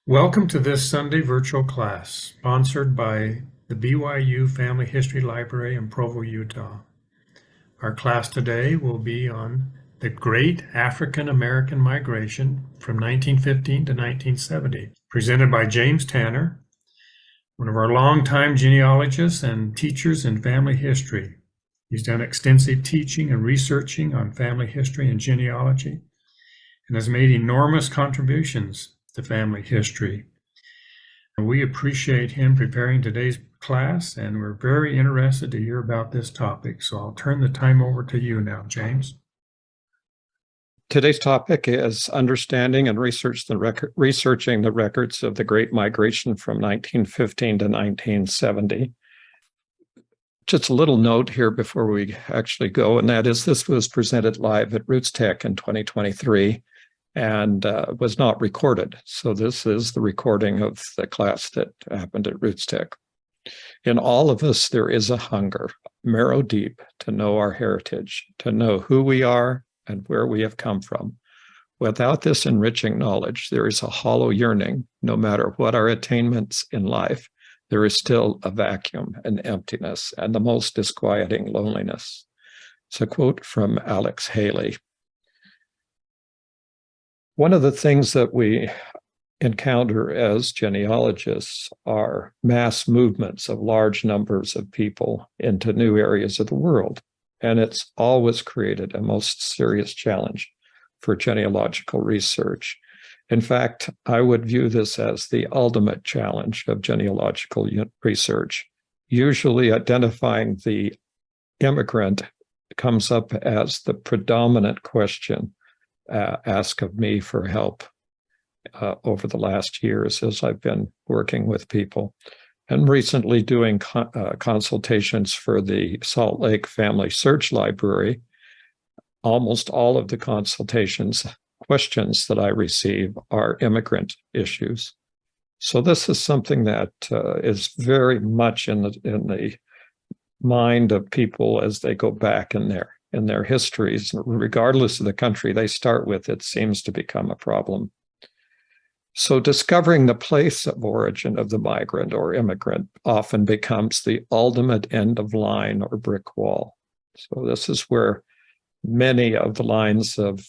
Welcome to this Sunday virtual class, sponsored by the BYU Family History Library in Provo, Utah. Our class today will be on the Great African American Migration from 1915 to 1970, presented by James Tanner, one of our longtime genealogists and teachers in family history. He's done extensive teaching and researching on family history and genealogy and has made enormous contributions to family history. We appreciate him preparing today's class, and we're very interested to hear about this topic. So I'll turn the time over to you now, James. Today's topic is understanding and researching the records of the Great Migration from 1915 to 1970. Just a little note here before we actually go, and that is this was presented live at Roots Tech in 2023 and was not recorded. So this is the recording of the class that happened at Roots Tech. In all of us, there is a hunger, marrow deep, to know our heritage, to know who we are and where we have come from. Without this enriching knowledge, there is a hollow yearning. No matter what our attainments in life, there is still a vacuum, an emptiness, and the most disquieting loneliness. It's a quote from Alex Haley. One of the things that we encounter as genealogists are mass movements of large numbers of people into new areas of the world. And it's always created a most serious challenge for genealogical research. In fact, I would view this as the ultimate challenge of genealogical research. Usually identifying the immigrant comes up as the predominant question asked of me for help over the last years as I've been working with people. And recently doing consultations for the Salt Lake Family Search Library. Almost all of the questions that I receive are immigrant issues. So this is something that is very much in the mind of people as they go back in their histories, regardless of the country they start with. It seems to become a problem. So discovering the place of origin of the migrant or immigrant often becomes the ultimate end of line or brick wall. So this is where many of the lines of,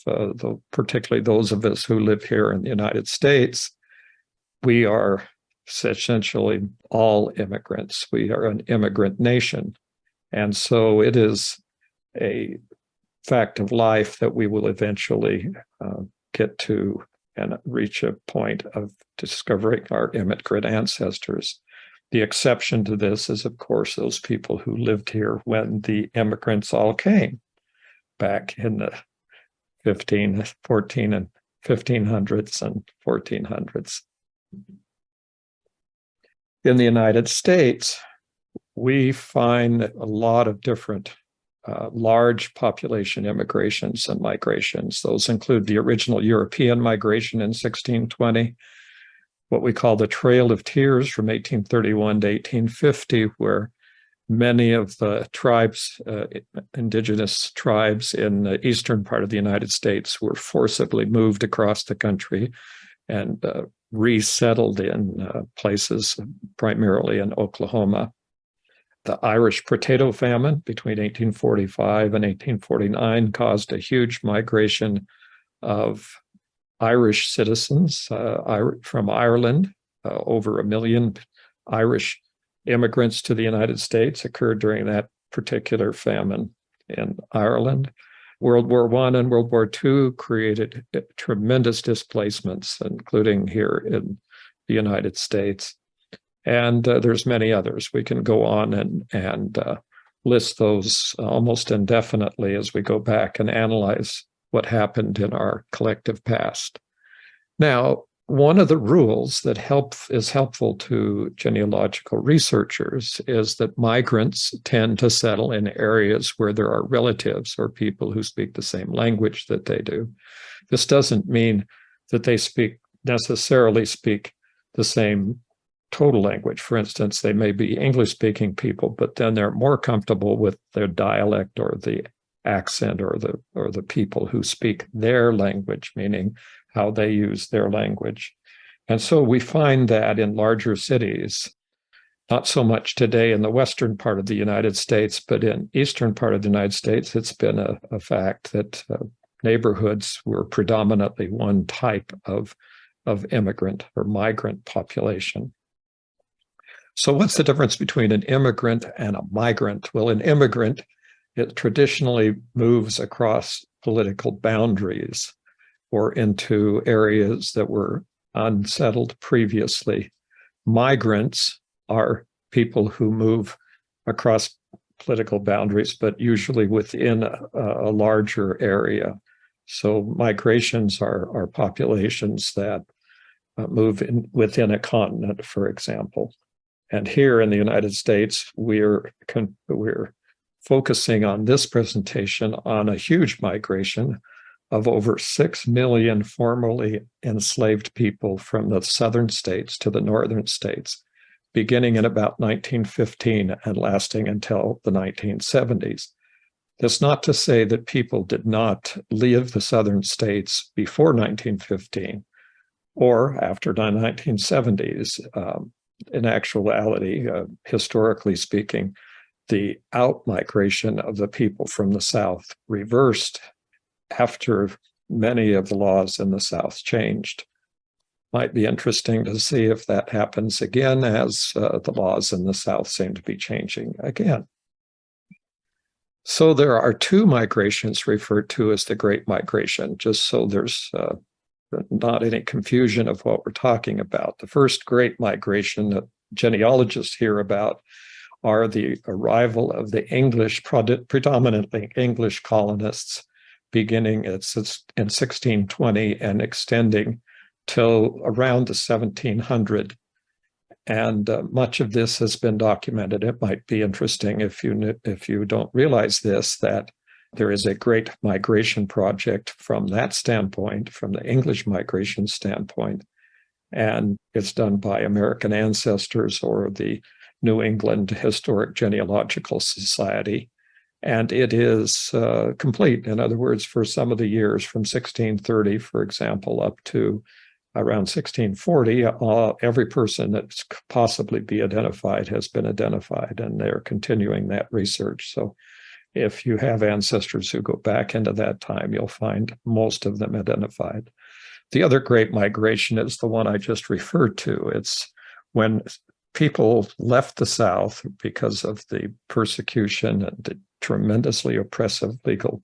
particularly those of us who live here in the United States, we are essentially all immigrants. We are an immigrant nation. And so it is a fact of life that we will eventually get to and reach a point of discovering our immigrant ancestors. The exception to this is, of course, those people who lived here when the immigrants all came back in the 1500s and 1400s. In the United States, we find a lot of different large population immigrations and migrations. Those include the original European migration in 1620, what we call the Trail of Tears from 1831 to 1850, where many of the tribes, indigenous tribes in the eastern part of the United States were forcibly moved across the country and resettled in places primarily in Oklahoma. The Irish potato famine between 1845 and 1849 caused a huge migration of Irish citizens from Ireland. Over 1 million Irish immigrants to the United States occurred during that particular famine in Ireland. World War I and World War II created tremendous displacements, including here in the United States. And there's many others. We can go on and list those almost indefinitely as we go back and analyze what happened in our collective past. Now, one of the rules that is helpful to genealogical researchers is that migrants tend to settle in areas where there are relatives or people who speak the same language that they do. This doesn't mean that they necessarily speak the same total language. For instance, they may be English-speaking people, but then they're more comfortable with their dialect or the accent or the people who speak their language, meaning how they use their language. And so we find that in larger cities, not so much today in the western part of the United States, but in eastern part of the United States, it's been a fact that neighborhoods were predominantly one type of immigrant or migrant population. So what's the difference between an immigrant and a migrant? Well, an immigrant, it traditionally moves across political boundaries or into areas that were unsettled previously. Migrants are people who move across political boundaries, but usually within a larger area. So migrations are populations that move within a continent, for example. And here in the United States, we're focusing on this presentation on a huge migration of over 6 million formerly enslaved people from the southern states to the northern states, beginning in about 1915 and lasting until the 1970s. That's not to say that people did not leave the southern states before 1915 or after the 1970s. In actuality, historically speaking, the out-migration of the people from the South reversed after many of the laws in the South changed. Might be interesting to see if that happens again as the laws in the South seem to be changing again. So there are two migrations referred to as the Great Migration, just so there's not any confusion of what we're talking about. The first Great Migration that genealogists hear about are the arrival of the English, predominantly English colonists, beginning in 1620 and extending till around the 1700. And much of this has been documented. It might be interesting if you don't realize this, that there is a great migration project from that standpoint, from the English migration standpoint, and it's done by American Ancestors or the New England Historic Genealogical Society. And it is complete. In other words, for some of the years from 1630, for example, up to around 1640, every person that could possibly be identified has been identified, and they're continuing that research. So if you have ancestors who go back into that time, you'll find most of them identified. The other great migration is the one I just referred to. It's when people left the South because of the persecution and the tremendously oppressive legal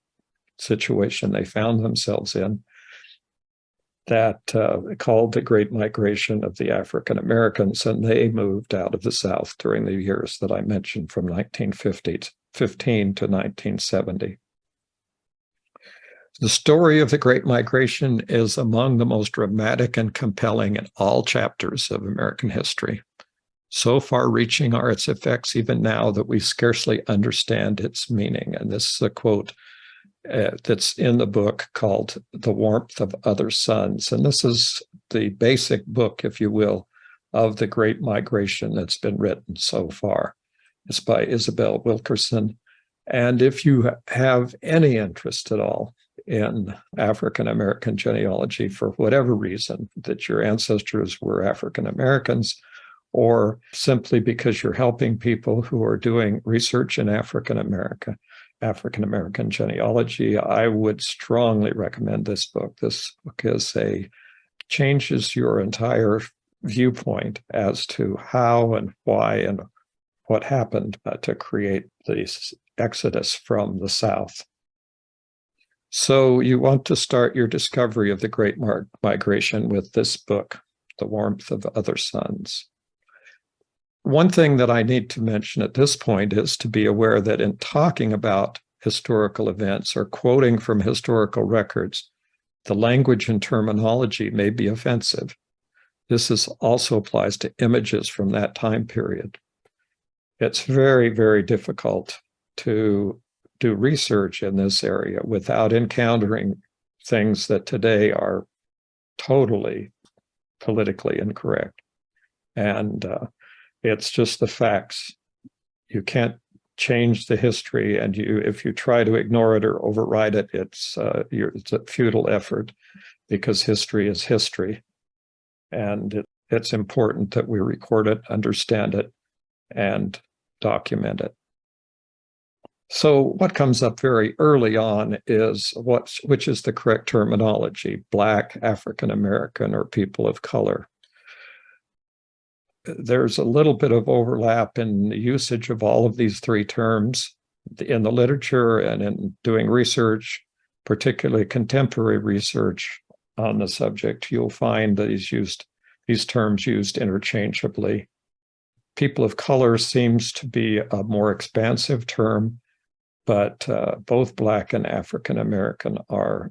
situation they found themselves in, that called the Great Migration of the African Americans, and they moved out of the South during the years that I mentioned from 1915 to 1970. The story of the Great Migration is among the most dramatic and compelling in all chapters of American history. So far-reaching are its effects even now that we scarcely understand its meaning. And this is a quote that's in the book called The Warmth of Other Suns. And this is the basic book, if you will, of the Great Migration that's been written so far. It's by Isabel Wilkerson. And if you have any interest at all in African American genealogy for whatever reason, that your ancestors were African Americans, or simply because you're helping people who are doing research in African American genealogy, I would strongly recommend this book. This book changes your entire viewpoint as to how and why and what happened to create this exodus from the South. So you want to start your discovery of the Great Migration with this book, The Warmth of Other Suns. One thing that I need to mention at this point is to be aware that in talking about historical events or quoting from historical records, the language and terminology may be offensive. This also applies to images from that time period. It's very, very difficult to do research in this area without encountering things that today are totally politically incorrect. And it's just the facts. You can't change the history, and if you try to ignore it or override it, it's a futile effort, because history is history. And it's important that we record it, understand it, and document it. So what comes up very early on is which is the correct terminology: Black, African American, or people of color. There's a little bit of overlap in the usage of all of these three terms in the literature and in doing research, particularly contemporary research on the subject. You'll find that these terms used interchangeably. People of color seems to be a more expansive term, but both Black and African American are.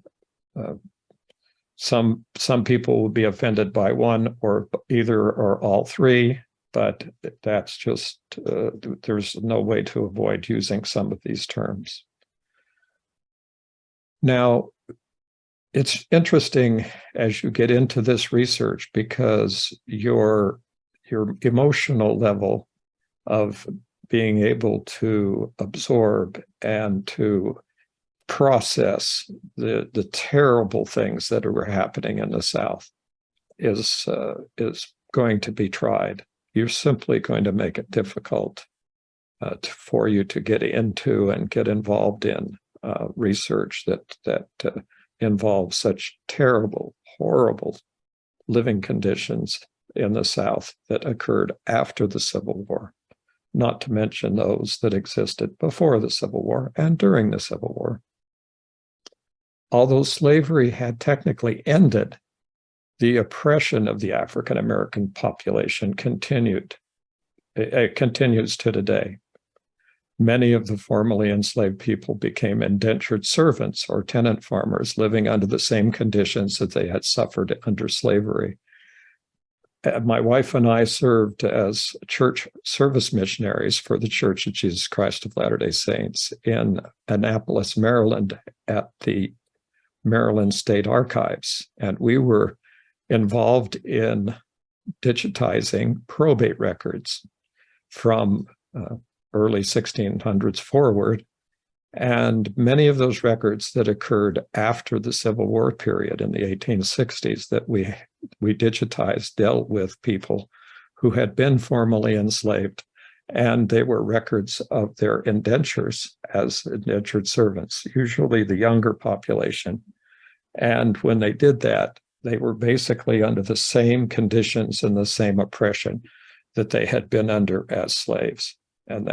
Some people will be offended by one or either or all three, but that's just there's no way to avoid using some of these terms. Now, it's interesting as you get into this research because your emotional level of being able to absorb and to process the terrible things that were happening in the South is going to be tried. You're simply going to make it difficult for you to get into and get involved in research that involves such terrible, horrible living conditions in the South that occurred after the Civil War, not to mention those that existed before the Civil War and during the Civil War. Although slavery had technically ended, the oppression of the African American population continued. It continues to today. Many of the formerly enslaved people became indentured servants or tenant farmers living under the same conditions that they had suffered under slavery. My wife and I served as church service missionaries for the Church of Jesus Christ of Latter-day Saints in Annapolis, Maryland, at the Maryland State Archives. And we were involved in digitizing probate records from early 1600s forward. And many of those records that occurred after the Civil War period in the 1860s that we digitized dealt with people who had been formerly enslaved, and they were records of their indentures as indentured servants, usually the younger population. And when they did that, they were basically under the same conditions and the same oppression that they had been under as slaves. And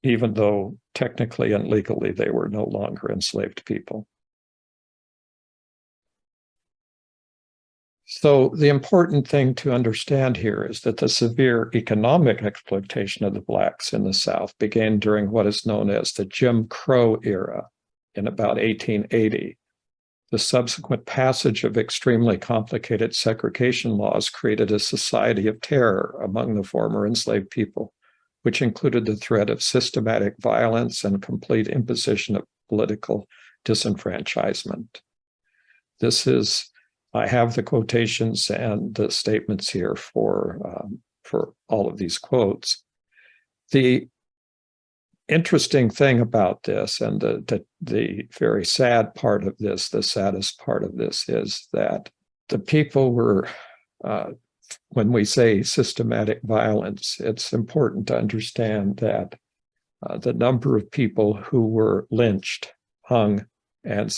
even though technically and legally they were no longer enslaved people. So the important thing to understand here is that the severe economic exploitation of the Blacks in the South began during what is known as the Jim Crow era in about 1880. The subsequent passage of extremely complicated segregation laws created a society of terror among the former enslaved people, which included the threat of systematic violence and complete imposition of political disenfranchisement. I have the quotations and the statements here for all of these quotes. The interesting thing about this, and the very sad part of this, the saddest part of this, is that the people were, when we say systematic violence, it's important to understand that the number of people who were lynched, hung, and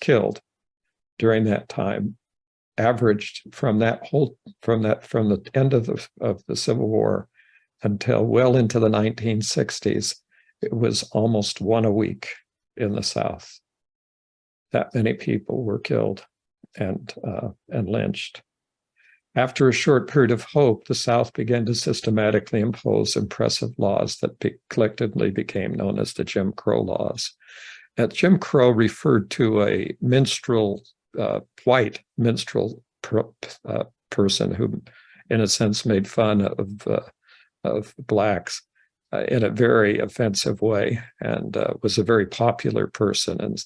killed during that time averaged from the end of the Civil War until well into the 1960s. It was almost one a week in the South. That many people were killed and lynched. After a short period of hope, the South began to systematically impose impressive laws that collectively became known as the Jim Crow laws. Jim Crow referred to a minstrel, white minstrel person who, in a sense, made fun of Blacks in a very offensive way, and was a very popular person. And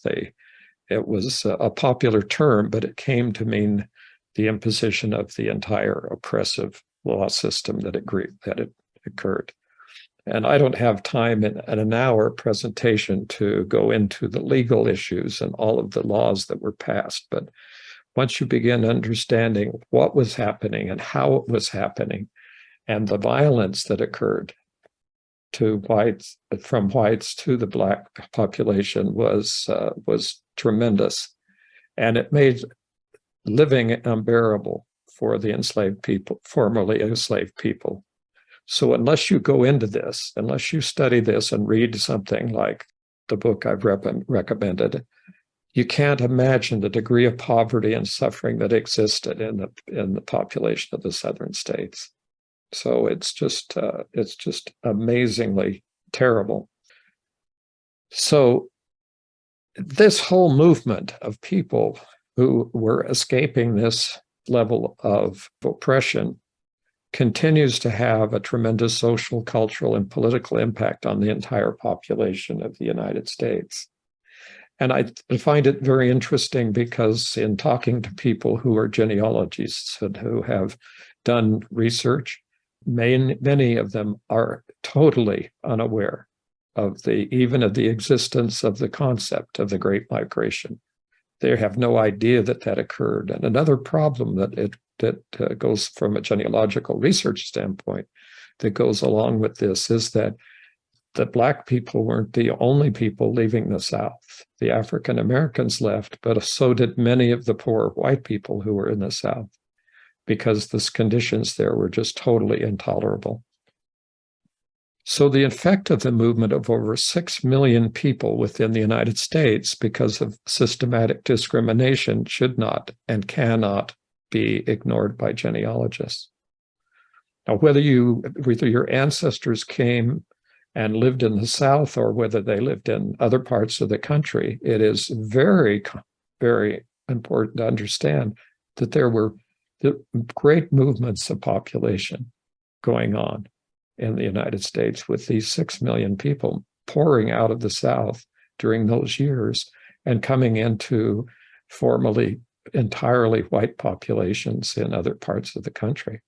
it was a popular term, but it came to mean the imposition of the entire oppressive law system that it occurred. And I don't have time in an hour presentation to go into the legal issues and all of the laws that were passed, but once you begin understanding what was happening and how it was happening and the violence that occurred to whites, from whites to the Black population, was tremendous. And it made living unbearable for the enslaved people, formerly enslaved people. So unless you go into this, unless you study this and read something like the book I've recommended, you can't imagine the degree of poverty and suffering that existed in the population of the southern states. So it's just amazingly terrible. So this whole movement of people who were escaping this level of oppression continues to have a tremendous social, cultural, and political impact on the entire population of the United States. And I find it very interesting because in talking to people who are genealogists and who have done research, many of them are totally unaware of even of the existence of the concept of the Great Migration. They have no idea that that occurred. And another problem that goes from a genealogical research standpoint that goes along with this is that the Black people weren't the only people leaving the South. The African Americans left, but so did many of the poor white people who were in the South, because the conditions there were just totally intolerable. So the effect of the movement of over 6 million people within the United States because of systematic discrimination should not and cannot be ignored by genealogists. Now, whether your ancestors came and lived in the South or whether they lived in other parts of the country, it is very, very important to understand that there were great movements of population going on in the United States, with these 6 million people pouring out of the South during those years and coming into formerly entirely white populations in other parts of the country.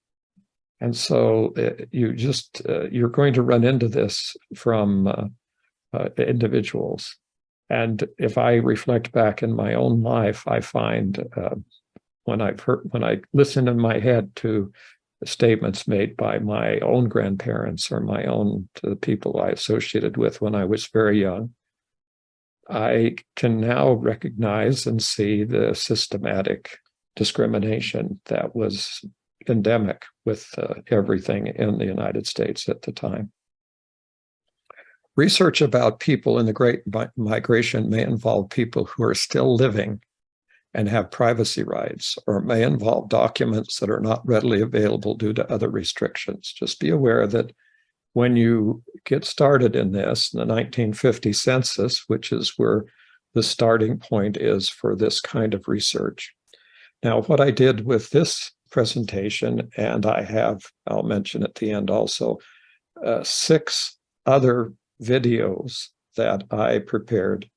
And so you're going to run into this from individuals. And if I reflect back in my own life, I find when I listen in my head to statements made by my own grandparents or the people I associated with when I was very young, I can now recognize and see the systematic discrimination that was endemic with everything in the United States at the time. Research about people in the Great Migration may involve people who are still living and have privacy rights, or may involve documents that are not readily available due to other restrictions. Just be aware that when you get started in this, in the 1950 census, which is where the starting point is for this kind of research. Now, what I did with this presentation, and I'll mention at the end also, 6 other videos that I prepared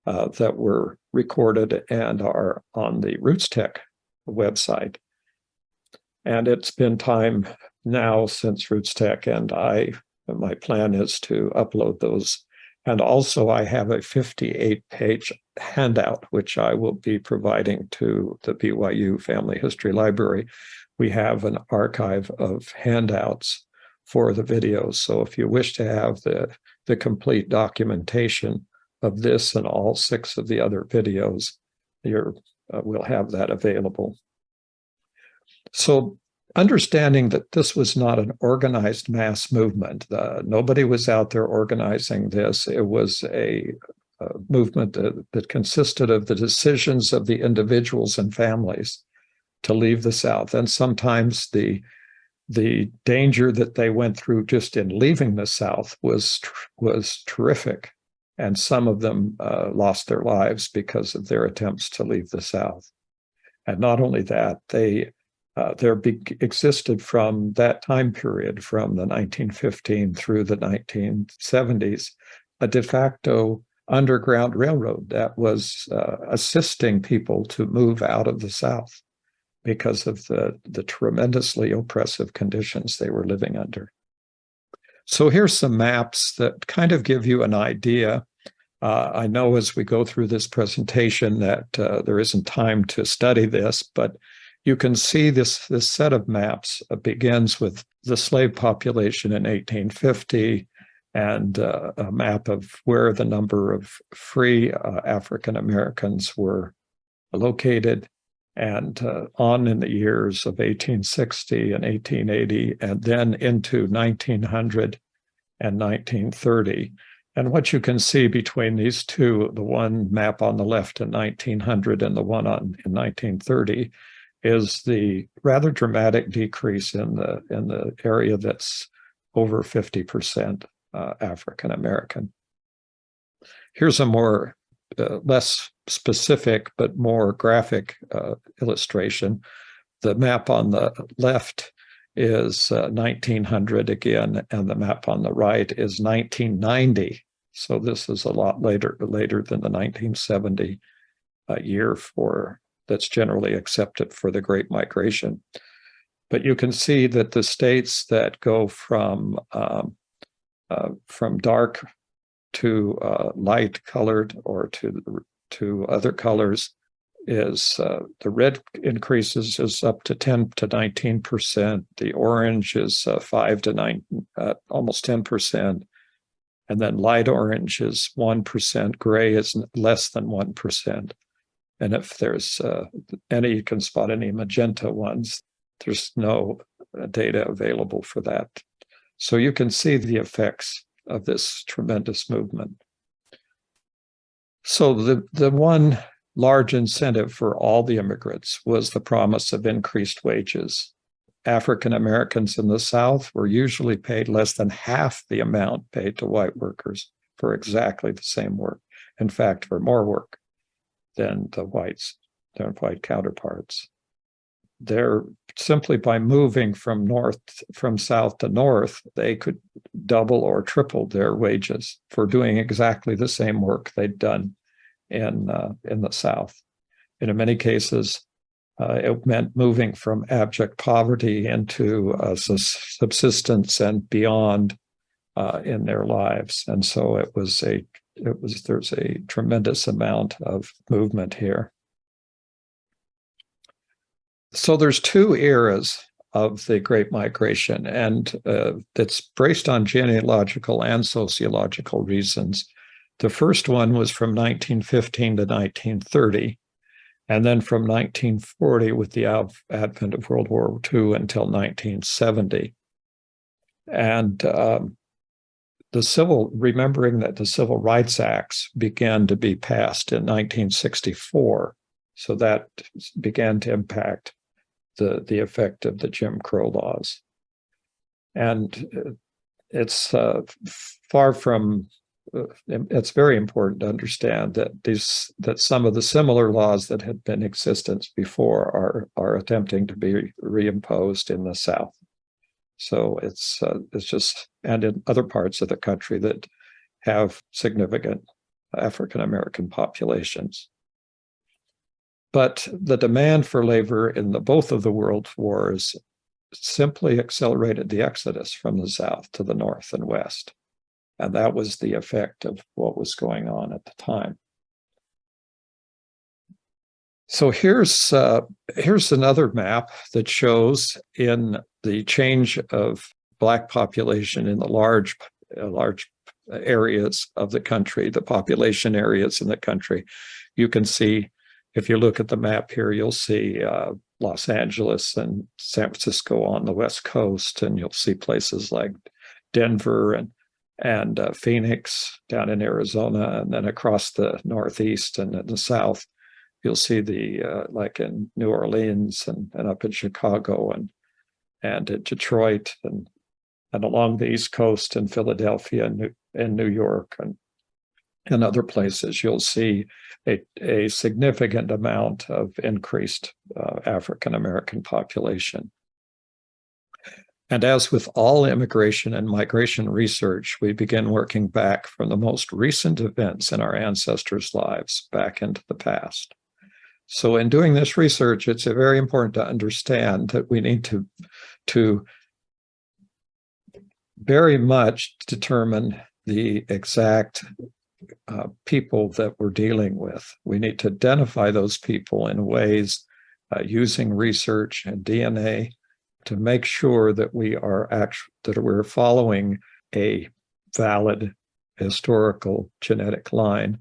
that were recorded and are on the RootsTech website. And it's been time now since RootsTech, and my plan is to upload those. And also I have a 58-page handout, which I will be providing to the BYU Family History Library. We have an archive of handouts for the videos. So if you wish to have the complete documentation of this and all 6 of the other videos, we'll have that available. So understanding that this was not an organized mass movement, nobody was out there organizing this. It was a movement that consisted of the decisions of the individuals and families to leave the South, and sometimes the danger that they went through just in leaving the South was terrific. And some of them lost their lives because of their attempts to leave the South. And not only that, there existed from that time period, from the 1915 through the 1970s, a de facto underground railroad that was assisting people to move out of the South because of the tremendously oppressive conditions they were living under. So here's some maps that kind of give you an idea I know as we go through this presentation that there isn't time to study this, but you can see this set of maps begins with the slave population in 1850 and a map of where the number of free African Americans were located, and on in the years of 1860 and 1880, and then into 1900 and 1930. And what you can see between these two, the one map on the left in 1900 and the one in 1930, is the rather dramatic decrease in the area that's over 50% African American. Here's a more less specific but more graphic illustration. The map on the left is 1900 again, and the map on the right is 1990. So this is a lot later than the 1970 year that's generally accepted for the Great Migration. But you can see that the states that go from dark to light colored or to other colors is the red increases is up to 10 to 19%. The orange is 5 to 9, almost 10%. And then light orange is 1%. Gray is less than 1%. And if there's you can spot any magenta ones, there's no data available for that. So you can see the effects of this tremendous movement. So the one large incentive for all the immigrants was the promise of increased wages. African Americans in the South were usually paid less than half the amount paid to white workers for exactly the same work. In fact, for more work than their white counterparts. They're simply by moving from south to north, they could double or triple their wages for doing exactly the same work they'd done in the South. And in many cases, it meant moving from abject poverty into subsistence and beyond in their lives. And so there's a tremendous amount of movement here. So there's two eras of the Great Migration, and that's based on genealogical and sociological reasons. The first one was from 1915 to 1930, and then from 1940 with the advent of World War II until 1970. And remembering that the Civil Rights Acts began to be passed in 1964, so that began to impact the effect of the Jim Crow laws. And it's far from, it's very important to understand that some of the similar laws that had been in existence before are attempting to be reimposed in the South. So it's just, and in other parts of the country that have significant African American populations. But the demand for labor in both of the world wars simply accelerated the exodus from the South to the North and West. And that was the effect of what was going on at the time. So here's another map that shows in the change of Black population in the large areas of the country, the population areas in the country. You can see, if you look at the map here, you'll see Los Angeles and San Francisco on the West Coast, and you'll see places like Denver and Phoenix down in Arizona, and then across the Northeast and in the South, you'll see like in New Orleans and up in Chicago and in Detroit and along the East Coast in Philadelphia and New York and other places, you'll see a significant amount of increased African American population. And as with all immigration and migration research, we begin working back from the most recent events in our ancestors' lives back into the past. So in doing this research, it's very important to understand that we need to very much determine the exact people that we're dealing with. We need to identify those people in ways using research and DNA to make sure that we're following a valid historical genetic line.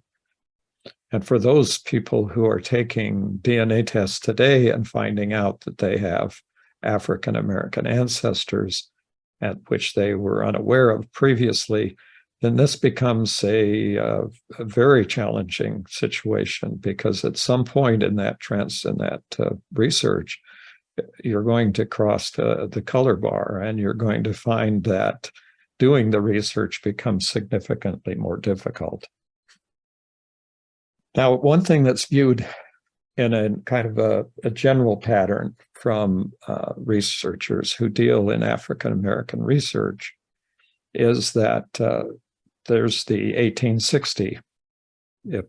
And for those people who are taking DNA tests today and finding out that they have African American ancestors, at which they were unaware of previously, then this becomes a very challenging situation, because at some point in that research, you're going to cross the color bar, and you're going to find that doing the research becomes significantly more difficult. Now, one thing that's viewed in a kind of a general pattern from researchers who deal in African American research is that there's the 1860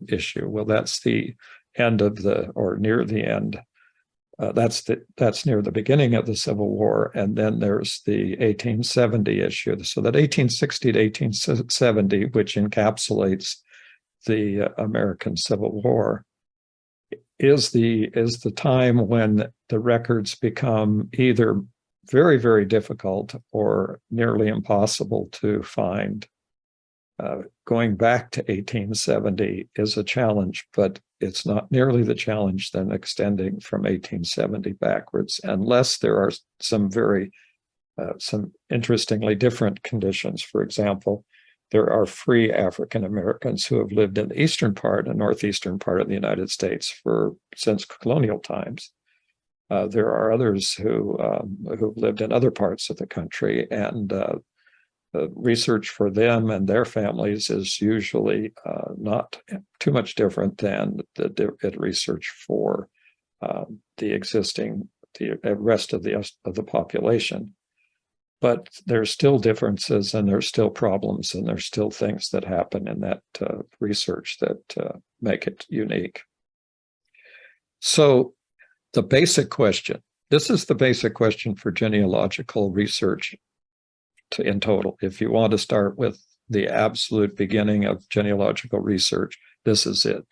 issue. Well, that's the end of or near the end. That's near the beginning of the Civil War, and then there's the 1870 issue. So that 1860 to 1870, which encapsulates the American Civil War, is the time when the records become either very, very difficult or nearly impossible to find. Going back to 1870 is a challenge, but it's not nearly the challenge than extending from 1870 backwards, unless there are some interestingly different conditions. For example, there are free African Americans who have lived in the eastern part and northeastern part of the United States since colonial times. There are others who've lived in other parts of the country, and research for them and their families is usually not too much different than the research for the rest of the population. But there's still differences, and there's still problems, and there's still things that happen in that research that make it unique. So the basic question, this is the basic question for genealogical research in total. If you want to start with the absolute beginning of genealogical research, this is it.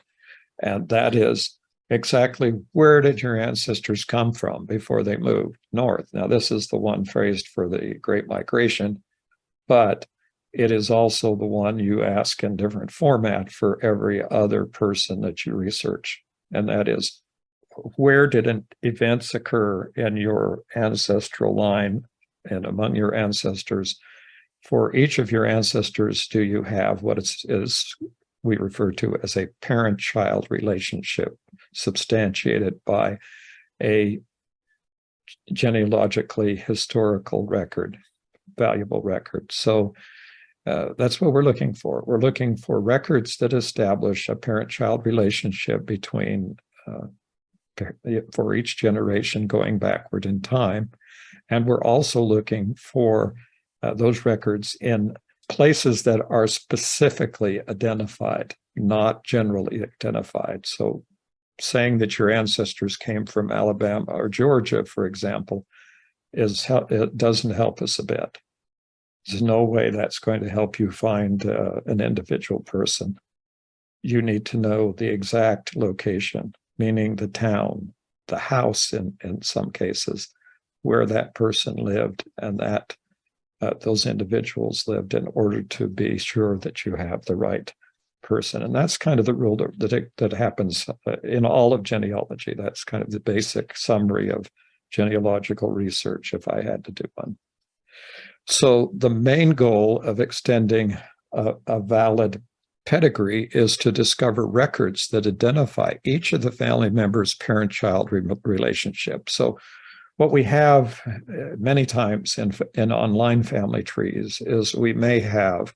And that is exactly, where did your ancestors come from before they moved north? Now, this is the one phrased for the Great Migration, but it is also the one you ask in different format for every other person that you research. And that is, where did events occur in your ancestral line and among your ancestors? For each of your ancestors, do you have what is we refer to as a parent-child relationship, substantiated by a genealogically historical record, valuable record? So that's what we're looking for. We're looking for records that establish a parent-child relationship between for each generation going backward in time. And we're also looking for those records in places that are specifically identified, not generally identified. So saying that your ancestors came from Alabama or Georgia, for example, it doesn't help us a bit. There's no way that's going to help you find an individual person. You need to know the exact location, meaning the town, the house in some cases, where that person lived and that those individuals lived, in order to be sure that you have the right person. And that's kind of the rule that happens in all of genealogy. That's kind of the basic summary of genealogical research, if I had to do one. So the main goal of extending a valid pedigree is to discover records that identify each of the family members' parent-child relationship. So what we have many times in online family trees is we may have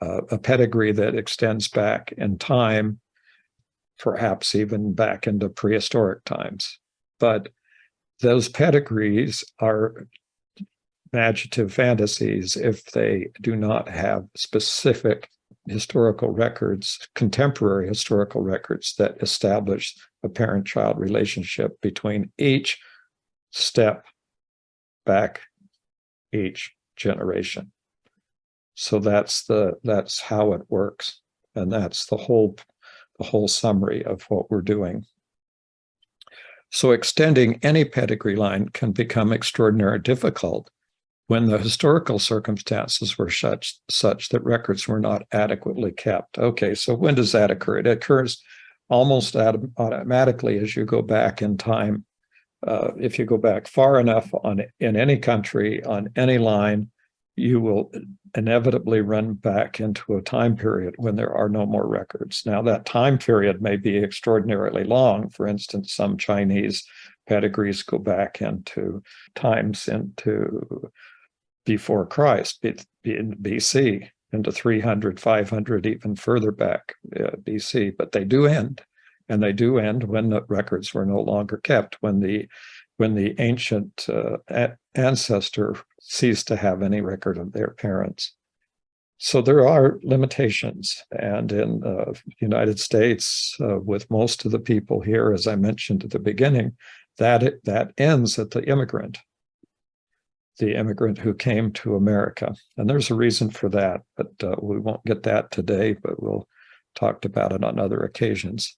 a pedigree that extends back in time, perhaps even back into prehistoric times. But those pedigrees are imaginative fantasies if they do not have specific historical records, contemporary historical records that establish a parent-child relationship between each step back each generation. So that's how it works. And that's the whole summary of what we're doing. So extending any pedigree line can become extraordinarily difficult when the historical circumstances were such that records were not adequately kept. Okay, so when does that occur? It occurs almost automatically as you go back in time. If you go back far enough in any country, on any line, you will inevitably run back into a time period when there are no more records. Now, that time period may be extraordinarily long. For instance, some Chinese pedigrees go back into times into before Christ, in BC, into 300, 500, even further back BC, but they do end. And they do end when the records were no longer kept, when the ancient ancestor ceased to have any record of their parents. So there are limitations. And in the United States, with most of the people here, as I mentioned at the beginning, that ends at the immigrant who came to America. And there's a reason for that, but we won't get that today, but we'll talk about it on other occasions.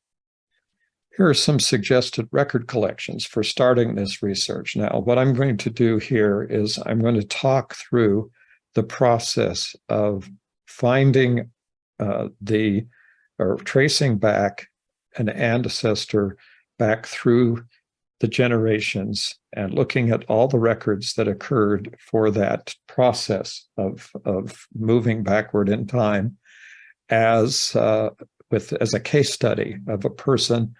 Here are some suggested record collections for starting this research. Now, what I'm going to do here is I'm going to talk through the process of finding or tracing back an ancestor back through the generations and looking at all the records that occurred for that process of moving backward in time as a case study of a person.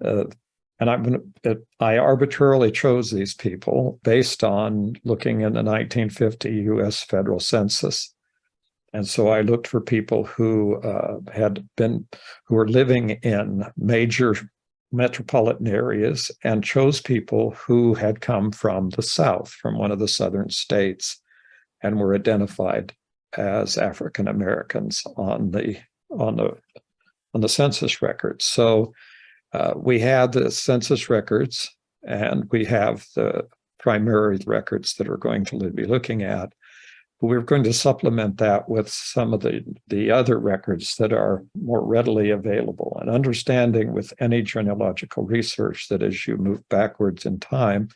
And I arbitrarily chose these people based on looking in the 1950 U.S. federal census. And so I looked for people who were living in major metropolitan areas and chose people who had come from the South, from one of the southern states, and were identified as African Americans on the census records. So we had the census records, and we have the primary records that we're going to be looking at. But we're going to supplement that with some of the other records that are more readily available. And understanding with any genealogical research that as you move backwards in time,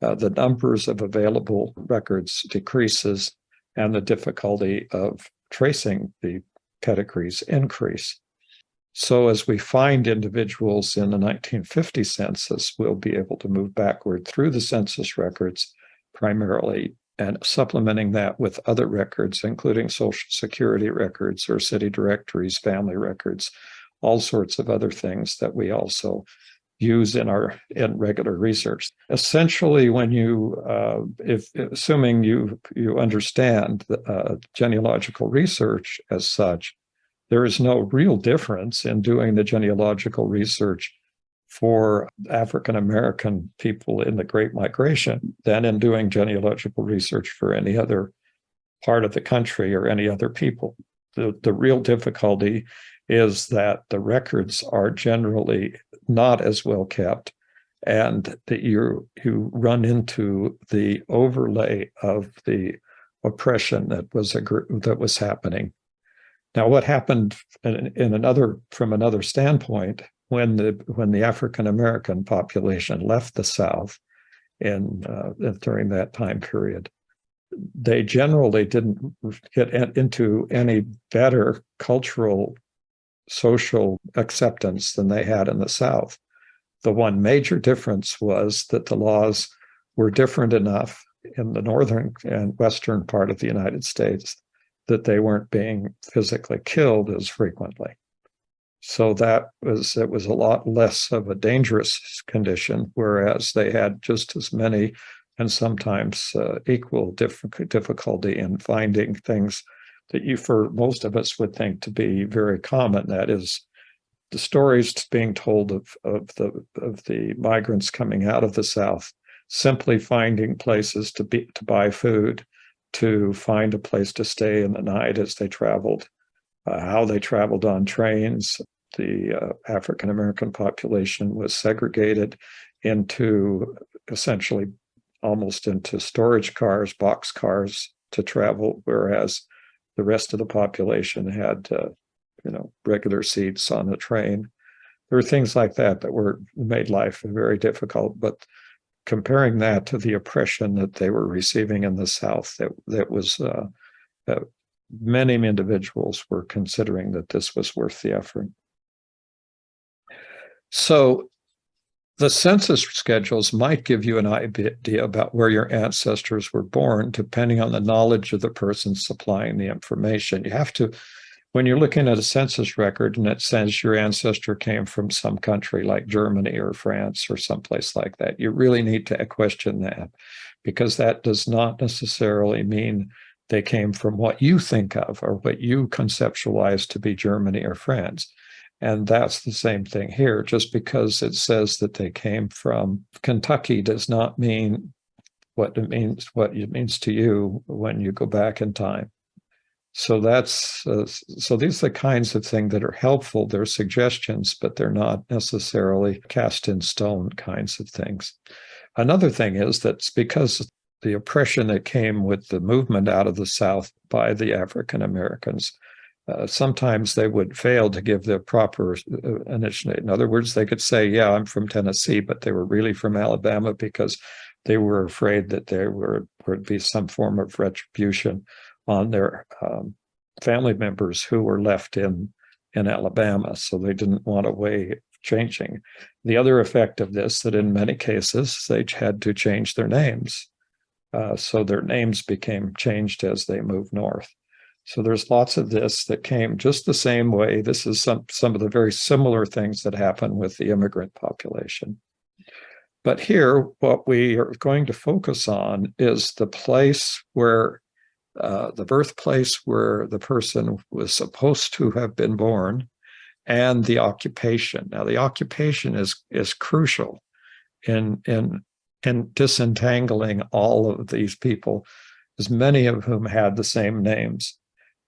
the numbers of available records decreases and the difficulty of tracing the pedigrees increase. So as we find individuals in the 1950 census, we'll be able to move backward through the census records primarily, and supplementing that with other records, including Social Security records or city directories, family records, all sorts of other things that we also use in regular research. Essentially, when assuming you understand genealogical research as such, there is no real difference in doing the genealogical research for African American people in the Great Migration than in doing genealogical research for any other part of the country or any other people. The real difficulty is that the records are generally not as well kept, and that you run into the overlay of the oppression that was happening. Now, what happened from another standpoint, when the African American population left the South during that time period, they generally didn't get into any better cultural, social acceptance than they had in the South. The one major difference was that the laws were different enough in the northern and western part of the United States that they weren't being physically killed as frequently. So it was a lot less of a dangerous condition, whereas they had just as many and sometimes equal difficulty in finding things that for most of us would think to be very common. That is, the stories being told of the migrants coming out of the South, simply finding places to buy food, to find a place to stay in the night as they traveled, how they traveled on trains. The African American population was segregated into essentially almost into storage cars, box cars to travel, whereas the rest of the population had regular seats on a train. There were things like that were made life very difficult. But comparing that to the oppression that they were receiving in the South, that was many individuals were considering that this was worth the effort. So the census schedules might give you an idea about where your ancestors were born, depending on the knowledge of the person supplying the information. You have to, when you're looking at a census record and it says your ancestor came from some country like Germany or France or someplace like that, you really need to question that, because that does not necessarily mean they came from what you think of or what you conceptualize to be Germany or France. And that's the same thing here. Just because it says that they came from Kentucky does not mean what it means to you when you go back in time. So so these are the kinds of things that are helpful. They're suggestions, but they're not necessarily cast in stone kinds of things. Another thing is that it's because the oppression that came with the movement out of the South by the African Americans, sometimes they would fail to give the proper initiation. In other words, they could say, yeah, I'm from Tennessee, but they were really from Alabama because they were afraid that there would be some form of retribution on their family members who were left in Alabama. So they didn't want a way of changing. The other effect of this, that in many cases, they had to change their names. So their names became changed as they moved north. So there's lots of this that came just the same way. This is some of the very similar things that happen with the immigrant population. But here, what we are going to focus on is the place where, the birthplace where the person was supposed to have been born, and the occupation. Now, the occupation is crucial in disentangling all of these people, as many of whom had the same names.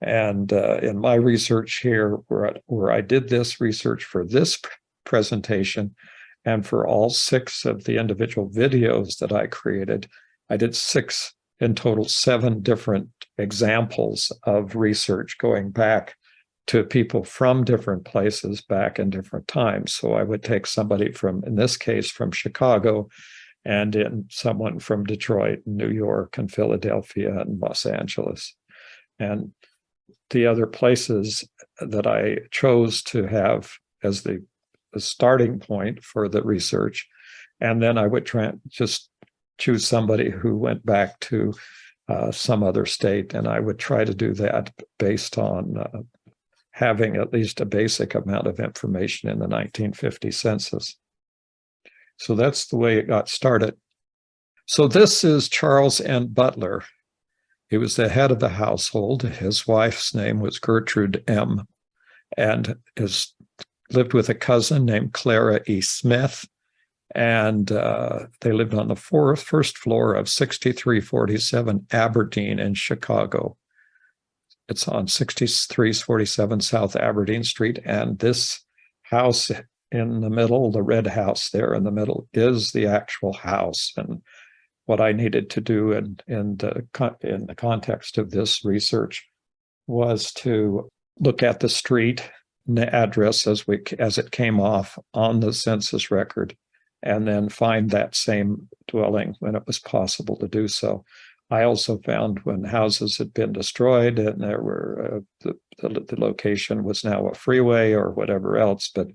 And in my research here, where I did this research for this presentation, and for all 6 of the individual videos that I created, I did 6, in total 7 different examples of research going back to people from different places back in different times. So I would take somebody from, in this case, from Chicago, and in someone from Detroit, New York, and Philadelphia, and Los Angeles. And the other places that I chose to have as the starting point for the research. And then I would just choose somebody who went back to some other state, and I would try to do that based on having at least a basic amount of information in the 1950 census. So that's the way it got started. So this is Charles N. Butler. He was the head of the household. His wife's name was Gertrude M., and lived with a cousin named Clara E. Smith. And they lived on the first floor of 6347 Aberdeen in Chicago. It's on 6347 South Aberdeen Street. And this house in the middle, the red house there in the middle, is the actual house. And what I needed to do in the context of this research was to look at the street address as it came off on the census record, and then find that same dwelling when it was possible to do so. I also found when houses had been destroyed and there were the location was now a freeway or whatever else, but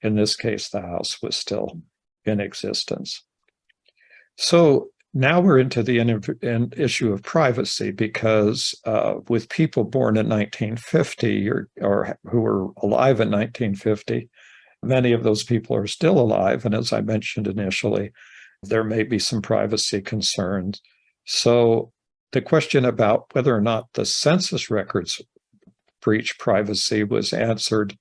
in this case, the house was still in existence. So now we're into the issue of privacy, because with people born in 1950 or who were alive in 1950, many of those people are still alive. And as I mentioned initially, there may be some privacy concerns. So the question about whether or not the census records breach privacy was answered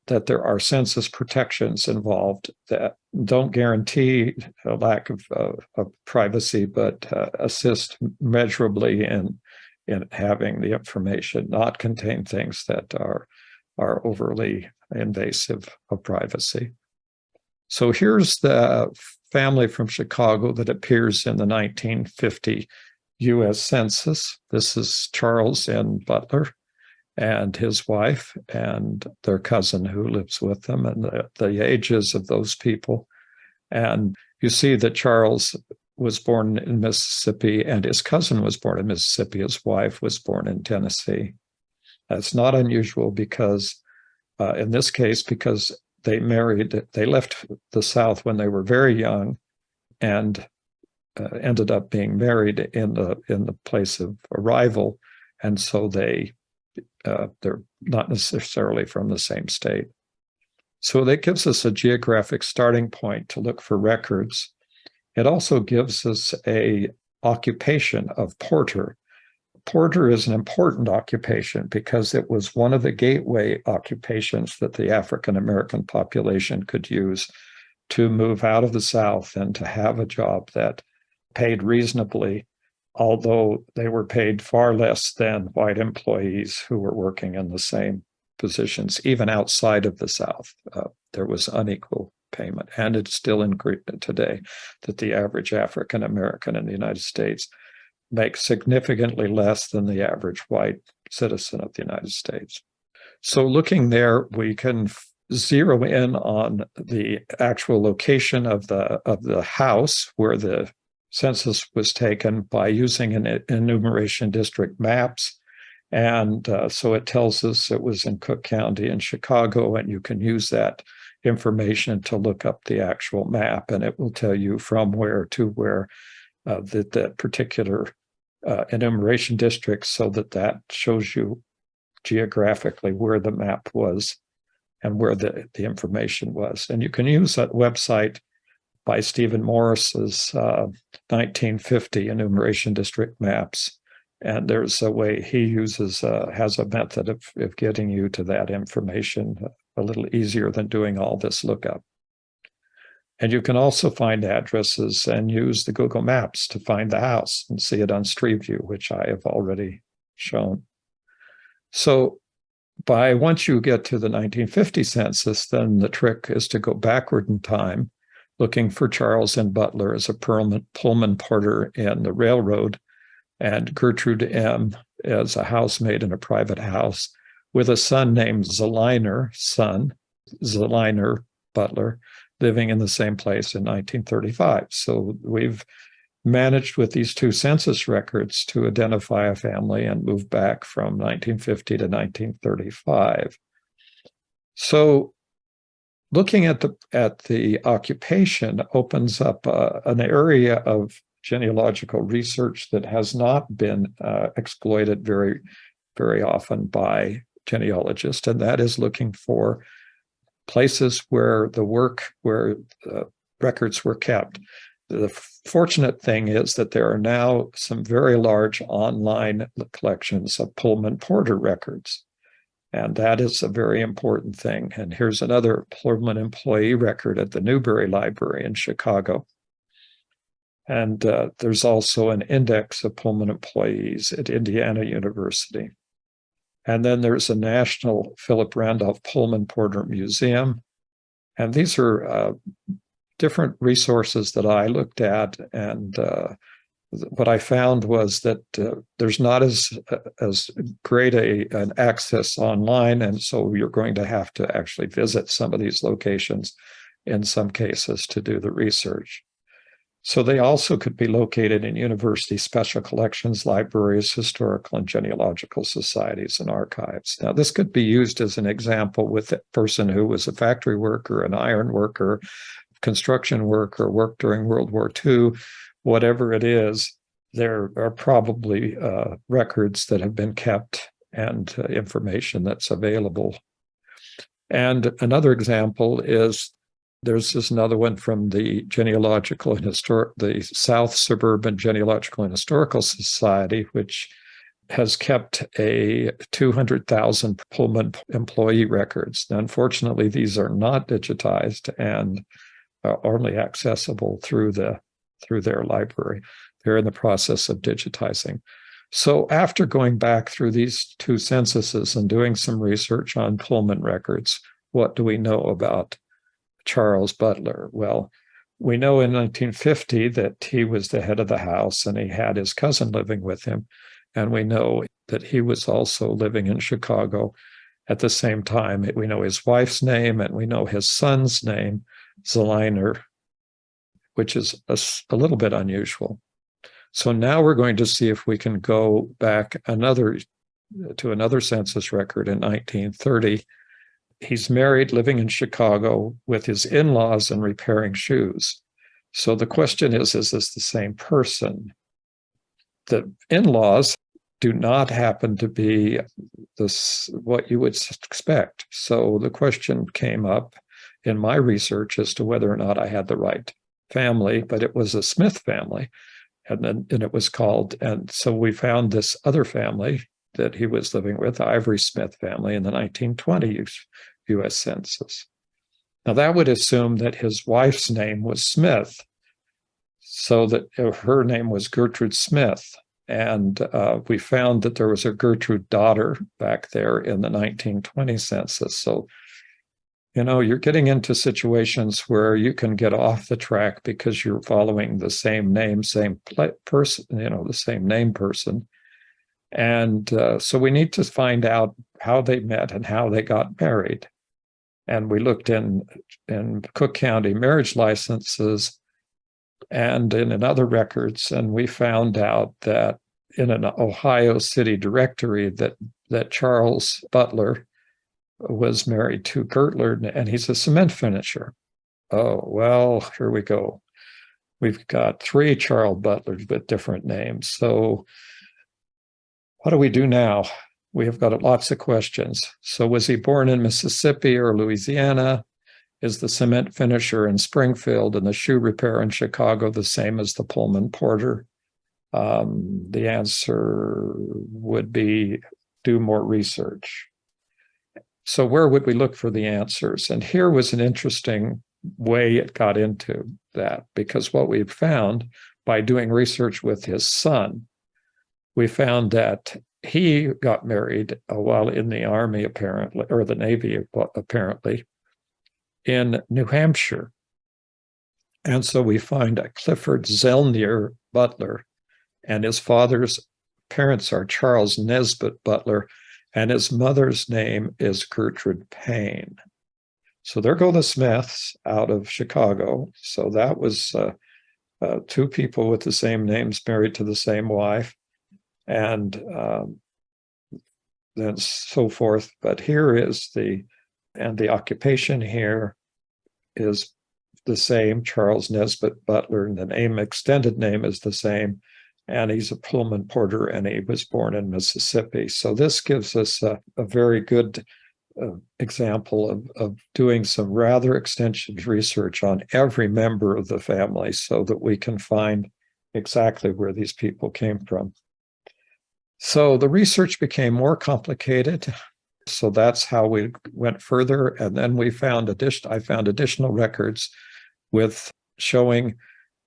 that there are census protections involved that don't guarantee a lack of privacy, but assist measurably in having the information not contain things that are overly invasive of privacy. So here's the family from Chicago that appears in the 1950 U.S. Census. This is Charles N. Butler. and his wife and their cousin who lives with them, and the ages of those people. And you see that Charles was born in Mississippi and his cousin was born in Mississippi. His wife was born in Tennessee. That's not unusual because in this case, because they left the South when they were very young and ended up being married in the place of arrival. And so they're not necessarily from the same state. So that gives us a geographic starting point to look for records. It also gives us a occupation of porter. Porter is an important occupation because it was one of the gateway occupations that the African American population could use to move out of the South and to have a job that paid reasonably, although they were paid far less than white employees who were working in the same positions. Even outside of the South, there was unequal payment. And it's still in today that the average African American in the United States makes significantly less than the average white citizen of the United States. So looking there, we can zero in on the actual location of the house where the census was taken by using an enumeration district maps. And so it tells us it was in Cook County in Chicago, and you can use that information to look up the actual map, and it will tell you from where to where that particular enumeration district, so that shows you geographically where the map was and where the information was. And you can use that website by Stephen Morris's 1950 enumeration district maps. And there's a way he uses, has a method of getting you to that information a little easier than doing all this lookup. And you can also find addresses and use the Google Maps to find the house and see it on Street View, which I have already shown. So once you get to the 1950 census, then the trick is to go backward in time, looking for Charles N. Butler as a Pullman porter in the railroad, and Gertrude M. as a housemaid in a private house, with a son named Zeliner Butler, living in the same place in 1935. So we've managed with these two census records to identify a family and move back from 1950 to 1935. So looking at the occupation opens up an area of genealogical research that has not been exploited very, very often by genealogists, and that is looking for places where records were kept. The fortunate thing is that there are now some very large online collections of Pullman porter records, and that is a very important thing. And here's another Pullman employee record at the Newberry Library in Chicago. And there's also an index of Pullman employees at Indiana University. And then there's a National Philip Randolph Pullman Porter Museum. And these are different resources that I looked at. And what I found was that there's not as great an access online. And so you're going to have to actually visit some of these locations in some cases to do the research. So they also could be located in university special collections, libraries, historical and genealogical societies, and archives. Now, this could be used as an example with a person who was a factory worker, an iron worker, construction worker, worked during World War II, whatever it is. There are probably records that have been kept and information that's available. And another example is there's another one from the the South Suburban Genealogical and Historical Society, which has kept a 200,000 Pullman employee records. Now, unfortunately, these are not digitized and are only accessible through their library. They're in the process of digitizing. So after going back through these two censuses and doing some research on Pullman records, what do we know about Charles Butler? Well, we know in 1950 that he was the head of the house and he had his cousin living with him. And we know that he was also living in Chicago at the same time. We know his wife's name and we know his son's name, Zeliner, which is a little bit unusual. So now we're going to see if we can go back to another census record in 1930. He's married, living in Chicago with his in-laws and repairing shoes. So the question is this the same person? The in-laws do not happen to be what you would expect. So the question came up in my research as to whether or not I had the right family, but it was a Smith family. And it was called, and so we found this other family that he was living with, Ivory Smith family, in the 1920 U.S. Census. Now that would assume that his wife's name was Smith, so that her name was Gertrude Smith. And we found that there was a Gertrude daughter back there in the 1920 census. So, you're getting into situations where you can get off the track because you're following the same name, same person, the same name person. And so we need to find out how they met and how they got married. And we looked in Cook County marriage licenses and in other records, and we found out that in an Ohio City directory that Charles Butler was married to Gertler, and he's a cement finisher. Oh, well, here we go. We've got 3 Charles Butlers with different names. So what do we do now? We have got lots of questions. So was he born in Mississippi or Louisiana? Is the cement finisher in Springfield and the shoe repair in Chicago the same as the Pullman porter? The answer would be do more research. So where would we look for the answers? And here was an interesting way it got into that, because what we found by doing research with his son, we found that he got married while in the Army, apparently, or the Navy, apparently, in New Hampshire. And so we find a Clifford Zellnier Butler, and his father's parents are Charles Nesbitt Butler, and his mother's name is Gertrude Payne. So there go the Smiths out of Chicago. So that was 2 people with the same names married to the same wife, and then so forth. But here is the occupation here is the same, Charles Nesbitt Butler, and the name, extended name is the same. And he's a Pullman porter, and he was born in Mississippi. So this gives us a very good example of doing some rather extensive research on every member of the family so that we can find exactly where these people came from. So the research became more complicated. So that's how we went further. And then I found additional records with showing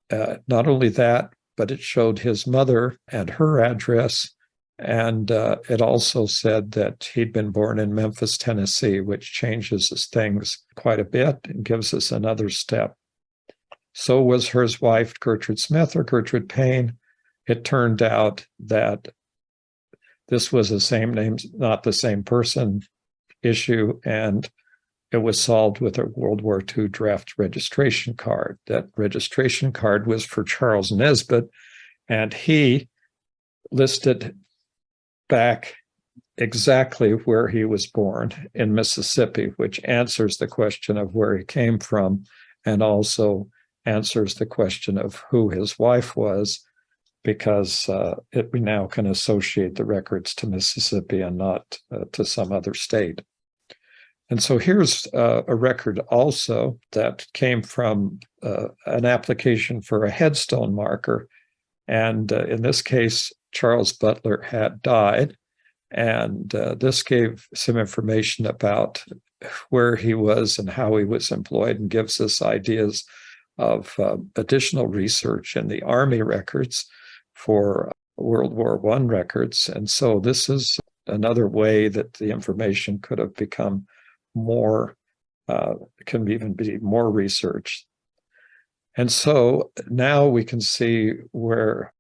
not only that, but it showed his mother and her address. And it also said that he'd been born in Memphis, Tennessee, which changes things quite a bit and gives us another step. So was his wife Gertrude Smith or Gertrude Payne? It turned out that this was the same name, not the same person issue, and it was solved with a World War II draft registration card. That registration card was for Charles Nesbitt, and he listed back exactly where he was born in Mississippi, which answers the question of where he came from and also answers the question of who his wife was, because we now can associate the records to Mississippi and not to some other state. And so here's a record also that came from an application for a headstone marker. And in this case, Charles Butler had died. And this gave some information about where he was and how he was employed, and gives us ideas of additional research in the Army records for World War I records. And so this is another way that the information could have become more, can even be more researched. And so now we can see where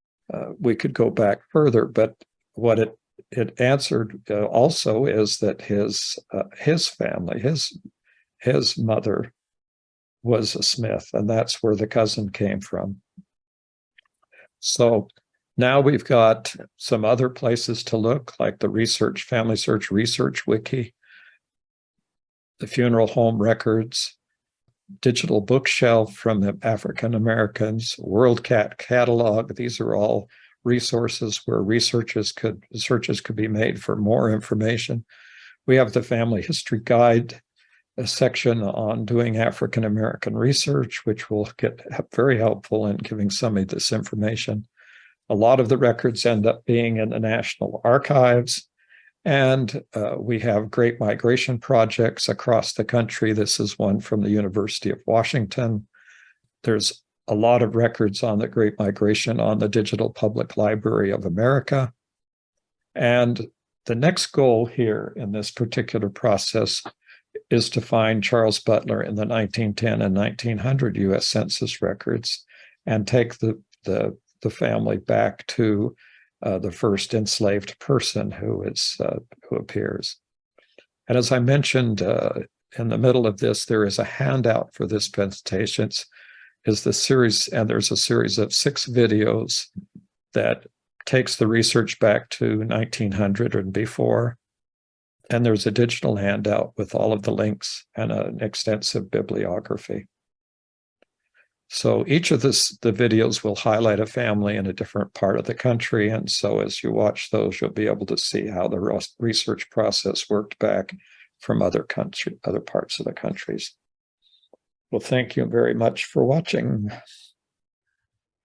we could go back further, but what it answered also is that his family, his mother was a Smith, and that's where the cousin came from. So now we've got some other places to look, like the Family Search Research Wiki, the funeral home records, digital bookshelf from the African Americans, WorldCat catalog. These are all resources where searches could be made for more information. We have the Family History Guide, a section on doing African American research, which will get very helpful in giving somebody this information. A lot of the records end up being in the National Archives, and we have great migration projects across the country. This is one from the University of Washington. There's a lot of records on the Great Migration on the Digital Public Library of America. And the next goal here in this particular process is to find Charles Butler in the 1910 and 1900 U.S. Census records and take the family back to the first enslaved person who appears. And as I mentioned in the middle of this, there is a handout for this presentation. There's a series of 6 videos that takes the research back to 1900 and before. And there's a digital handout with all of the links and an extensive bibliography. So each of the videos will highlight a family in a different part of the country. And so as you watch those, you'll be able to see how the research process worked back from other parts of the countries. Well, thank you very much for watching.